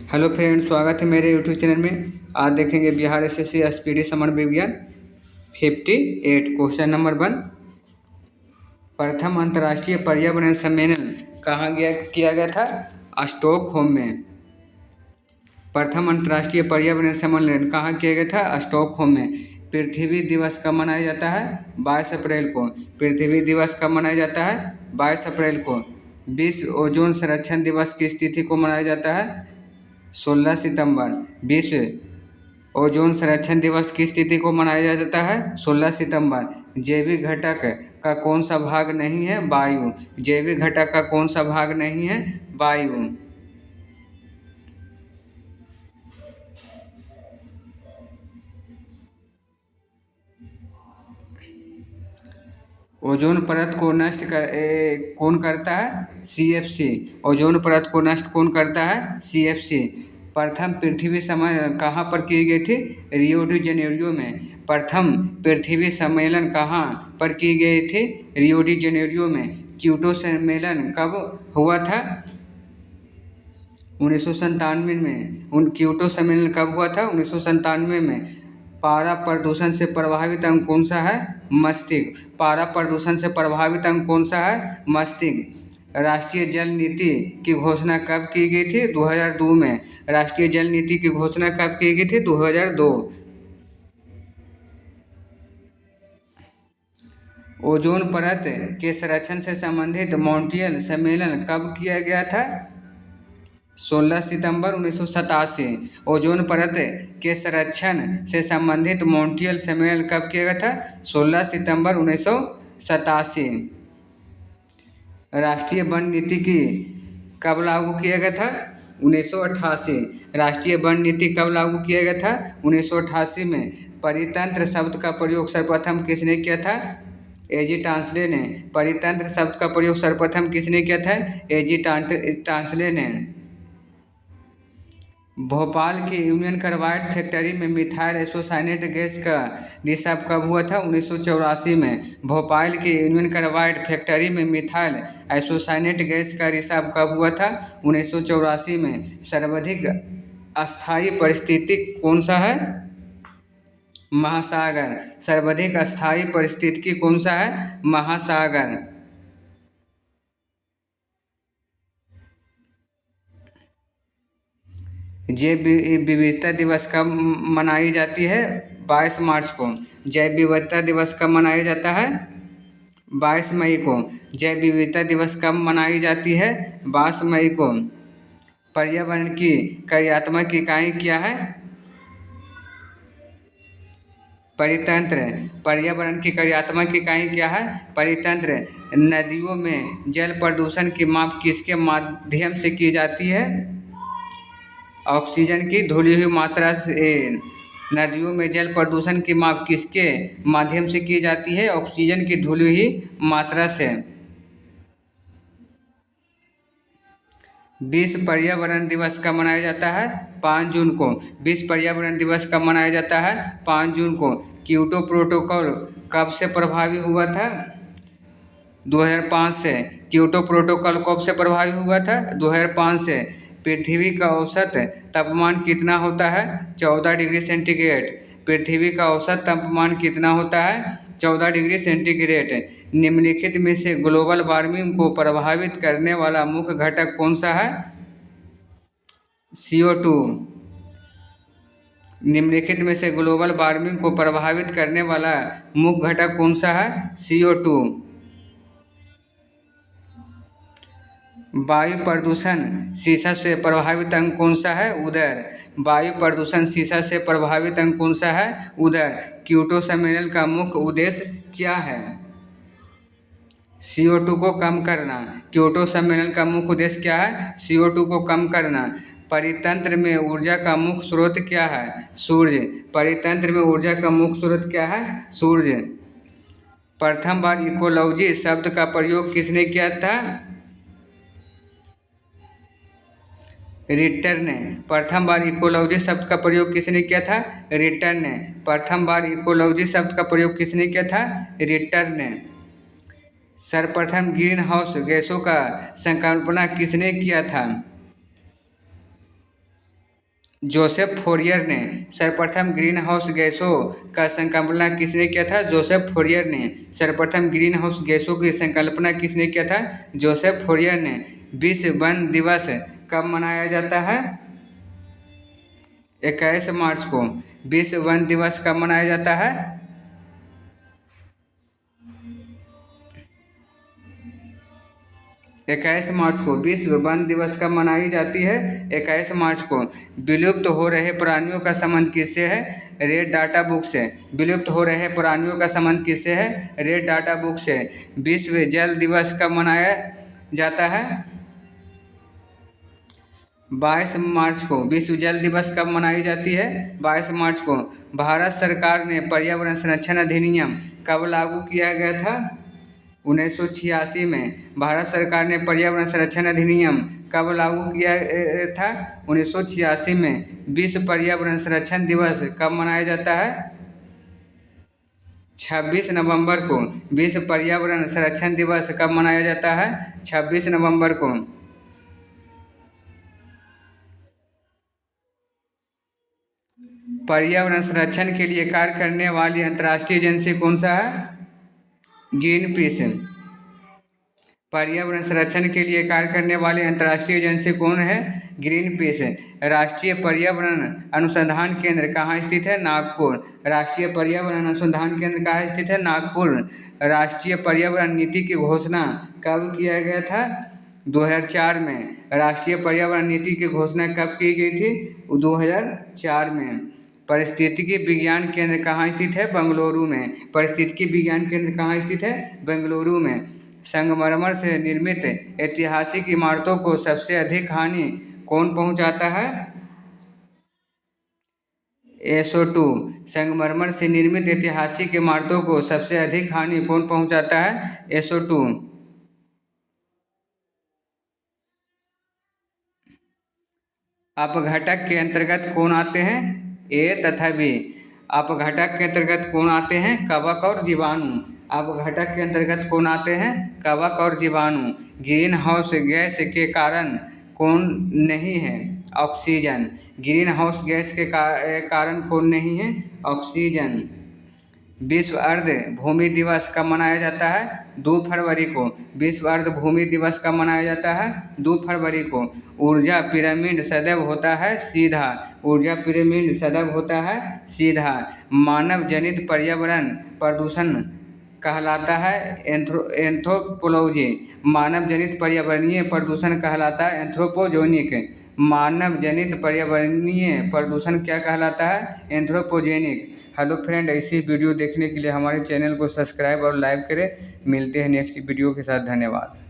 Hello friend, स्वागत है मेरे यूट्यूब चैनल में। आज देखेंगे बिहार एसएससी स्पीडी समर विज्ञान 58 क्वेश्चन नंबर 1। प्रथम अंतर्राष्ट्रीय पर्यावरण सम्मेलन कहाँ किया गया था? स्टॉकहोम में। प्रथम अंतर्राष्ट्रीय पर्यावरण सम्मेलन कहाँ किया गया था? स्टॉकहोम में। पृथ्वी दिवस कब मनाया जाता है? 22 अप्रैल को। पृथ्वी दिवस कब मनाया जाता है? 22 अप्रैल को। विश्व ओजोन संरक्षण दिवस किस तिथि को मनाया जाता है? 16 सितंबर। विश्व ओजोन संरक्षण दिवस किस तिथि को मनाया जाता है? 16 सितंबर। जैविक घटक का कौन सा भाग नहीं है? वायु। जैविक घटक का कौन सा भाग नहीं है? वायु। ओजोन परत को नष्ट कौन करता है? CFC। ओजोन परत को नष्ट कौन करता है? CFC। प्रथम पृथ्वी सम्मेलन कहाँ पर की गई थी? रियो डी जेनेरियो में। प्रथम पृथ्वी सम्मेलन कहाँ पर की गई थी? रियो डी जेनेरियो में। क्योटो सम्मेलन कब हुआ था? 1997 में। क्योटो सम्मेलन कब हुआ था? 1997 में। पारा प्रदूषण से प्रभावित अंग कौन सा है? मस्तिष्क। पारा प्रदूषण से प्रभावित अंग कौन सा है? मस्तिष्क। राष्ट्रीय जल नीति की घोषणा कब की गई थी? 2002 में। राष्ट्रीय जल नीति की घोषणा कब की गई थी? 2002। ओजोन परत के संरक्षण से संबंधित मॉन्ट्रियल सम्मेलन कब किया गया था? 16 सितंबर 1987। ओजोन परत के संरक्षण से संबंधित मॉन्ट्रियल सम्मेलन कब किया गया था? 16 सितंबर 1987। राष्ट्रीय वन नीति की कब लागू किया गया था? 1988। राष्ट्रीय वन नीति कब लागू किया गया था? 1988 में। परितंत्र शब्द का प्रयोग सर्वप्रथम किसने किया था? एजी टांसले ने। परितंत्र शब्द का प्रयोग सर्वप्रथम किसने किया था? एजी टांसले ने। भोपाल की यूनियन कार्बाइड फैक्ट्री में मिथाइल आइसोसाइनेट गैस का रिसाव कब हुआ था? 1984 में। भोपाल की यूनियन कार्बाइड फैक्ट्री में मिथाइल आइसोसाइनेट गैस का रिसाव कब हुआ था? 1984 में। सर्वाधिक अस्थायी परिस्थिति कौन सा है? महासागर। सर्वाधिक अस्थायी परिस्थिति कौन सा है? महासागर। जैव विविधता दिवस कब मनाई जाती है? 22 मार्च को। जैव विविधता दिवस कब मनाया जाता है? 22 मई को। जैव विविधता दिवस कब मनाई जाती है? 22 मई को। पर्यावरण की कार्यात्मक इकाई क्या है? परितंत्र। पर्यावरण की कार्यात्मक इकाई क्या है? परितंत्र। नदियों में जल प्रदूषण की माप किसके माध्यम से की जाती है? ऑक्सीजन की धुली हुई मात्रा से। नदियों में जल प्रदूषण की माप किसके माध्यम से की जाती है? ऑक्सीजन की धुली हुई मात्रा से। विश्व पर्यावरण दिवस कब मनाया जाता है? 5 जून को। विश्व पर्यावरण दिवस कब मनाया जाता है? 5 जून को। क्योटो प्रोटोकॉल कब से प्रभावी हुआ था? 2005 से। क्योटो प्रोटोकॉल कब से प्रभावी हुआ था? 2005 से। पृथ्वी का औसत तापमान कितना होता है? 14 डिग्री सेंटीग्रेड। पृथ्वी का औसत तापमान कितना होता है? 14 डिग्री सेंटीग्रेड। निम्नलिखित में से ग्लोबल वार्मिंग को प्रभावित करने वाला मुख्य घटक कौन सा है? CO2। निम्नलिखित में से ग्लोबल वार्मिंग को प्रभावित करने वाला मुख्य घटक कौन सा है? CO2। वायु प्रदूषण शीशा से प्रभावित अंग कौन सा है? उदर। वायु प्रदूषण शीशा से प्रभावित अंग कौन सा है? उदर। क्योटो सम्मेलन का मुख्य उद्देश्य क्या है? CO2 को कम करना। क्योटो सम्मेलन का मुख्य उद्देश्य क्या है? CO2 को कम करना। परितंत्र में ऊर्जा का मुख्य स्रोत क्या है? सूर्य। परितंत्र में ऊर्जा का मुख्य स्रोत क्या है? सूर्य। प्रथम बार इकोलॉजी शब्द का प्रयोग किसने किया था? रिटर ने। प्रथम बार इकोलॉजी शब्द का प्रयोग किसने किया था? रिटर ने। प्रथम बार इकोलॉजी शब्द का प्रयोग किसने किया था? रिटर ने। सर्वप्रथम ग्रीन हाउस गैसों का संकल्पना किसने किया था? जोसेफ फोरियर ने। सर्वप्रथम ग्रीन हाउस गैसों का संकल्पना किसने किया था? जोसेफ फोरियर ने। सर्वप्रथम ग्रीन हाउस गैसों की संकल्पना किसने किया था? जोसेफ फोरियर ने। विश्व वन दिवस कब मनाया जाता है? 21 मार्च को। विश्व वन दिवस कब मनाया जाता है? 21 मार्च को। विश्व वन दिवस कब मनाई जाती है? 21 मार्च को। विलुप्त हो रहे प्राणियों का संबंध किससे है? रेड डाटा बुक से। विलुप्त हो रहे प्राणियों का संबंध किससे है? रेड डाटा बुक से। विश्व जल दिवस कब मनाया जाता है? 22 मार्च को। विश्व जल दिवस कब मनाई जाती है? 22 मार्च को। भारत सरकार ने पर्यावरण संरक्षण अधिनियम कब लागू किया गया था? 1986 में। भारत सरकार ने पर्यावरण संरक्षण अधिनियम कब लागू किया था? 1986 में। विश्व पर्यावरण संरक्षण दिवस कब मनाया जाता है? 26 नवंबर को। विश्व पर्यावरण संरक्षण दिवस कब मनाया जाता है? 26 नवंबर को। पर्यावरण संरक्षण के लिए कार्य करने वाली अंतर्राष्ट्रीय एजेंसी कौन सा है? Green peas. पर्यावरण संरक्षण के लिए कार्य करने वाली अंतर्राष्ट्रीय एजेंसी कौन है? Green peas. राष्ट्रीय पर्यावरण अनुसंधान केंद्र कहाँ स्थित है? नागपुर। राष्ट्रीय पर्यावरण अनुसंधान केंद्र कहाँ स्थित है? नागपुर। राष्ट्रीय पर्यावरण नीति की घोषणा कब किया गया था? 2004 में। राष्ट्रीय पर्यावरण नीति की घोषणा कब की गई थी? 2004 में। पारिस्थितिकी विज्ञान केंद्र कहाँ स्थित है? बेंगलुरु में। पारिस्थितिकी विज्ञान केंद्र कहाँ स्थित है? बेंगलुरु में। संगमरमर से निर्मित ऐतिहासिक इमारतों को सबसे अधिक हानि कौन पहुंचाता है? SO2। संगमरमर से निर्मित ऐतिहासिक इमारतों को सबसे अधिक हानि कौन पहुंचाता है? SO2। अपघटक के अंतर्गत कौन आते हैं? A तथा B। अपघटक के अंतर्गत कौन आते हैं? कवक और जीवाणु। अपघटक के अंतर्गत कौन आते हैं? कवक और जीवाणु। ग्रीन हाउस गैस के कारण कौन नहीं है? ऑक्सीजन। ग्रीन हाउस गैस के कारण कौन नहीं है? ऑक्सीजन। विश्व अर्ध भूमि दिवस कब मनाया जाता है? 2 फरवरी को। विश्व अर्ध भूमि दिवस कब मनाया जाता है? 2 फरवरी को। ऊर्जा पिरामिड सदैव होता है सीधा। ऊर्जा पिरामिड सदैव होता है सीधा। मानव जनित पर्यावरण प्रदूषण कहलाता है एंथ्रोपोलॉजी। मानव जनित पर्यावरणीय प्रदूषण कहलाता है एंथ्रोपोजेनिक। मानव जनित पर्यावरणीय प्रदूषण क्या कहलाता है? एंथ्रोपोजेनिक। हेलो फ्रेंड, ऐसी वीडियो देखने के लिए हमारे चैनल को सब्सक्राइब और लाइक करें। मिलते हैं नेक्स्ट वीडियो के साथ। धन्यवाद।